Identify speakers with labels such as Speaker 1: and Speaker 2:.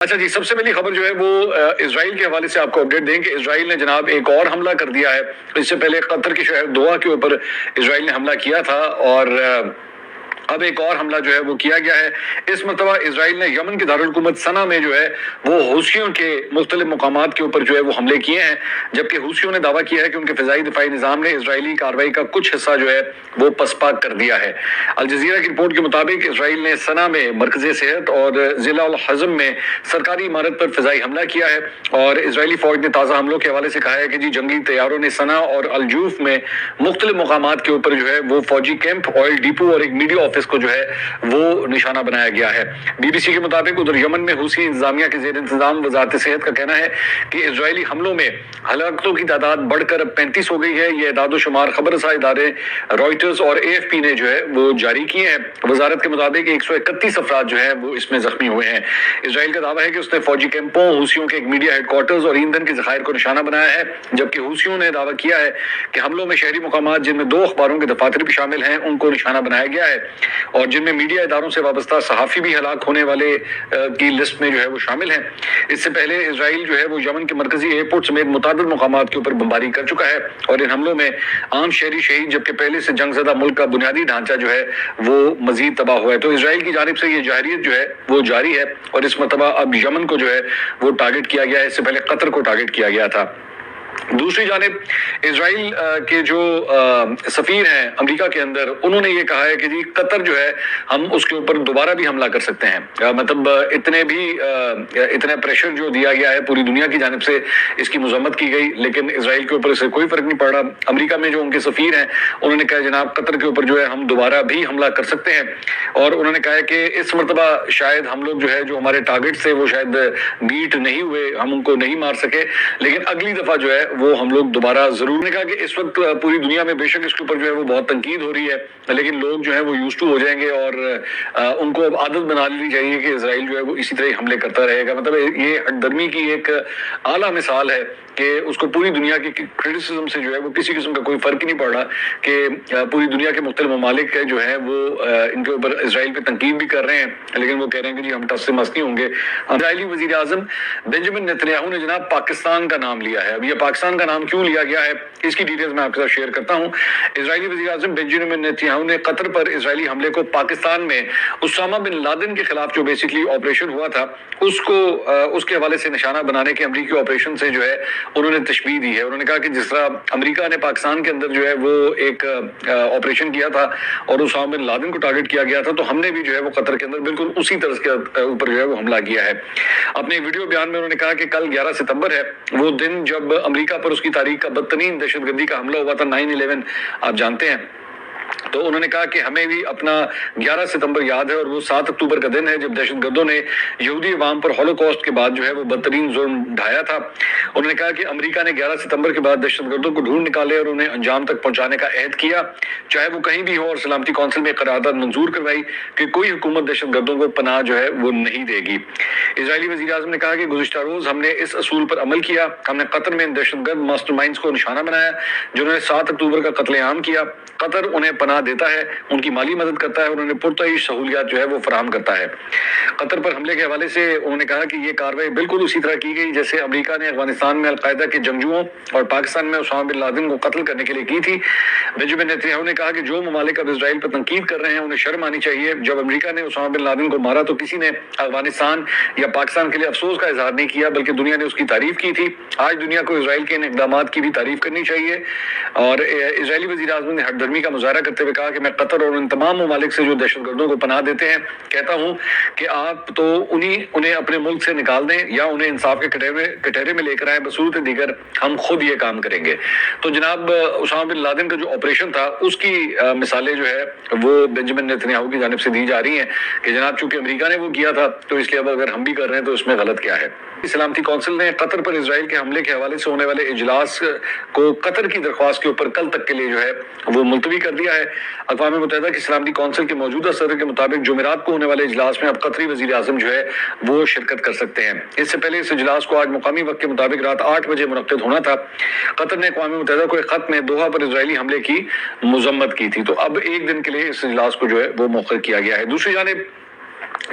Speaker 1: اچھا جی، سب سے پہلی خبر جو ہے وہ اسرائیل کے حوالے سے آپ کو اپڈیٹ دیں کہ اسرائیل نے جناب ایک اور حملہ کر دیا ہے۔ اس سے پہلے قطر کے شہر دوحہ کے اوپر اسرائیل نے حملہ کیا تھا اور اب ایک اور حملہ جو ہے وہ کیا گیا ہے۔ اس مرتبہ اسرائیل نے یمن کے دارالحکومت صنعا میں جو ہے وہ حوثیوں کے مختلف مقامات کے اوپر جو ہے وہ حملے کیے ہیں، جبکہ حوثیوں نے دعویٰ کیا ہے کہ ان کے فضائی دفاعی نظام نے اسرائیلی کارروائی کا کچھ حصہ جو ہے وہ پسپا کر دیا ہے۔ الجزیرہ کی رپورٹ کے مطابق اسرائیل نے صنعا میں مرکزی صحت اور ضلع الحزم میں سرکاری عمارت پر فضائی حملہ کیا ہے، اور اسرائیلی فوج نے تازہ حملوں کے حوالے سے کہا ہے کہ جی جنگی طیاروں نے صنعا اور الجوف میں مختلف مقامات کے اوپر جو ہے وہ فوجی کیمپ، آئل ڈیپو اور ایک میڈیا آفس کو جو ہے وہ نشانہ بنایا گیا ہے۔ بی بی سی کے مطابق ادھر یمن میں حوثی انتظامیہ کے زیر انتظام وزارت صحت کا کہنا ہے کہ اسرائیلی حملوں میں ہلاکتوں کی تعداد بڑھ کر اب 35 ہو گئی ہے۔ یہ اعداد و شمار خبر رساں ادارے رائٹرز اور اے ایف پی نے جو ہے وہ جاری کیے ہیں۔ وزارت کے مطابق 131 افراد جو ہیں وہ اس میں زخمی ہوئے ہیں۔ اسرائیل کا دعویٰ ہے کہ اس نے فوجی کیمپوں، حوثیوں کے ایک میڈیا ہیڈ کوارٹرز اور ایندھن کے ذخائر کو نشانہ بنایا ہے، جبکہ حوثیوں نے دعویٰ کیا ہے کہ حملوں میں شہری مقامات جن میں 2 اخباروں کے دفاتر بھی شامل ہیں ان کو نشانہ بنایا گیا ہے، اور جن میں میڈیا اداروں سے وابستہ صحافی بھی ہلاک ہونے والے کی لسٹ میں جو ہے وہ شامل ہیں۔ اس سے پہلے اسرائیل جو ہے وہ یمن کے مرکزی ایئرپورٹ سمیت متعدد مقامات کے اوپر بمباری کر چکا ہے، اور ان حملوں میں عام شہری شہید جبکہ پہلے سے جنگ زدہ ملک کا بنیادی ڈھانچہ جو ہے وہ مزید تباہ ہوا ہے۔ تو اسرائیل کی جانب سے یہ جارحیت جو ہے وہ جاری ہے، اور اس مرتبہ اب یمن کو جو ہے وہ ٹارگٹ کیا گیا ہے، اس سے پہلے قطر کو ٹارگٹ کیا گیا تھا۔ دوسری جانب اسرائیل کے جو سفیر ہیں امریکہ کے اندر، انہوں نے یہ کہا ہے کہ جی قطر جو ہے ہم اس کے اوپر دوبارہ بھی حملہ کر سکتے ہیں، مطلب اتنا پریشر جو دیا گیا ہے پوری دنیا کی جانب سے، اس کی مذمت کی گئی، لیکن اسرائیل کے اوپر اسے کوئی فرق نہیں پڑ رہا۔ امریکہ میں جو ان کے سفیر ہیں انہوں نے کہا جناب قطر کے اوپر جو ہے ہم دوبارہ بھی حملہ کر سکتے ہیں، اور انہوں نے کہا ہے کہ اس مرتبہ شاید ہم لوگ جو ہے جو ہمارے ٹارگٹ سے وہ شاید بیٹ نہیں ہوئے، ہم ان کو نہیں مار سکے، لیکن اگلی دفعہ جو ہے وہ ہم لوگ دوبارہ ضرور۔ نے کہا کہ اس وقت پوری دنیا میں بے شک اس کے اوپر جو ہے وہ بہت تنقید ہو رہی ہے، لیکن لوگ جو ہے وہ یوز ٹو ہو جائیں گے، اور ان کو اب عادت بنا لینی چاہیے کہ اسرائیل جو ہے وہ اسی طرح حملے کرتا رہے گا۔ مطلب یہ ہٹ درمی کی ایک اعلیٰ مثال ہے کہ اس کو پوری دنیا کی کرٹیسزم سے جو ہے وہ کسی قسم کا کوئی فرق ہی نہیں پڑ رہا، کہ پوری دنیا کے مختلف ممالک جو ہیں وہ ان کے اوپر اسرائیل پہ تنقید بھی کر رہے ہیں، لیکن وہ کہہ رہے ہیں کہ جی ہم ٹس سے مس نہیں ہوں گے۔ اسرائیلی وزیر اعظم بنجمن نیتنیاہو نے جناب پاکستان کا نام لیا ہے۔ اب یہ پاکستان کا نام کیوں لیا گیا ہے اس کی ڈیٹیلز میں آپ کے ساتھ شیئر کرتا ہوں۔ اسرائیلی وزیر اعظم بنجمن نیتنیاہو نے قطر پر اسرائیلی حملے کو پاکستان میں اسامہ بن لادن کے خلاف جو بیسکلی آپریشن ہوا تھا اس کے حوالے سے نشانہ بنانے کے امریکی آپریشن سے جو ہے انہوں نے تشبیہ دی ہے۔ انہوں نے کہا کہ جس طرح امریکہ نے پاکستان کے اندر جو ہے وہ ایک آپریشن کیا تھا اور اسامہ بن لادن کو ٹارگٹ کیا گیا تھا، تو ہم نے بھی جو ہے وہ قطر کے اندر بالکل اسی طرز کے اوپر جو ہے وہ حملہ کیا ہے۔ اپنے ویڈیو بیان میں انہوں نے کہا کہ کل 11 ستمبر ہے، وہ دن جب امریکہ پر اس کی تاریخ کا بدترین دہشت گردی کا حملہ ہوا تھا، 9/11 آپ جانتے ہیں۔ تو انہوں نے کہا کہ ہمیں بھی اپنا 11 ستمبر یاد ہے، اور وہ 7 اکتوبر کا دن ہے جب دہشت گردوں نے یہودی عوام پر ہولوکاسٹ کے بعد جو ہے وہ بدترین ظلم ڈھایا تھا۔ انہوں نے کہا کہ امریکہ نے 11 ستمبر کے بعد دہشت گردوں کو ڈھونڈ نکالے اور انہیں انجام تک پہنچانے کا عہد کیا، چاہے وہ کہیں بھی ہو، اور سلامتی کونسل میں قرارداد منظور کروائی کہ کوئی حکومت دہشت گردوں کو پناہ جو ہے وہ نہیں دے گی۔ اسرائیلی وزیر اعظم نے کہا کہ گزشتہ روز ہم نے اس اصول پر عمل کیا، ہم نے قطر میں ان دہشت گرد ماسٹر مائنڈز کو نشانہ بنایا جنہوں نے 7 اکتوبر کا قتل عام کیا۔ قطر انہیں پناہ دیتا ہے، ان کی مالی مدد کرتا ہے، اور انہیں پرتعیش سہولیات جو ہے وہ فراہم کرتا ہے۔ قطر پر حملے کے حوالے سے انہوں نے کہا کہ یہ کارروائی بالکل اسی طرح کی گئی جیسے امریکہ نے افغانستان میں القاعدہ کے جنگجوؤں اور پاکستان میں اسامہ بن لادن کو قتل کرنے کے لیے کی تھی۔ بنجمن نیتنیاہو نے کہا کہ جو ممالک اب اسرائیل پر تنقید کر رہے ہیں انہیں شرم آنی چاہیے۔ جب امریکہ نے اسامہ بن لادن کو مارا تو کسی نے افغانستان یا پاکستان کے لیے افسوس کا اظہار نہیں کیا، بلکہ دنیا نے اس کی تعریف کی تھی۔ آج دنیا کو اسرائیل کے ان اقدامات کی بھی تعریف کرنی چاہیے۔ اور اسرائیلی وزیر اعظم نے ہٹ درمی کا مظاہرہ کرتے ہوئے کہا کہ میں قطر اور ان تمام ممالک سے جو دہشت گردوں کو پناہ دیتے ہیں کہتا ہوں کہ آپ تو انہیں اپنے ملک سے نکال دیں یا انہیں انصاف کے کٹہرے میں لے کر آئیں، بصورت دیگر ہم خود یہ کام کریں گے۔ تو جناب اسامہ بن لادن کا جو آپریشن تھا اس کی مثالیں جو ہے وہ بنجمن نیتنیاہو کی جانب سے دی جا رہی ہیں کہ جناب چونکہ امریکہ نے وہ کیا تھا تو اس لیے اب اگر ہم بھی کر رہے ہیں تو اس میں غلط کیا ہے۔ سلامتی کونسل نے قطر پر اسرائیل کے حملے کے حوالے سے ہونے والے اجلاس کو قطر کی درخواست کے اوپر کل تک کے لیے جو ہے وہ ملتوی کر دیا ہے۔ اقوام متحدہ کی سلامتی کونسل کے موجودہ صدر کے مطابق جمعرات کو ہونے والے اجلاس میں اب قطری وزیر اعظم جو ہے وہ شرکت کر سکتے ہیں۔ اس سے پہلے اس اجلاس کو آج مقامی وقت کے مطابق رات 8 بجے منعقد ہونا تھا۔ قطر نے اقوام متحدہ کو ایک خط میں دوحہ پر اسرائیلی حملے کی مذمت کی تھی، تو اب ایک دن کے لیے اس اجلاس کو جو ہے وہ مؤخر کیا گیا ہے۔ دوسری جانب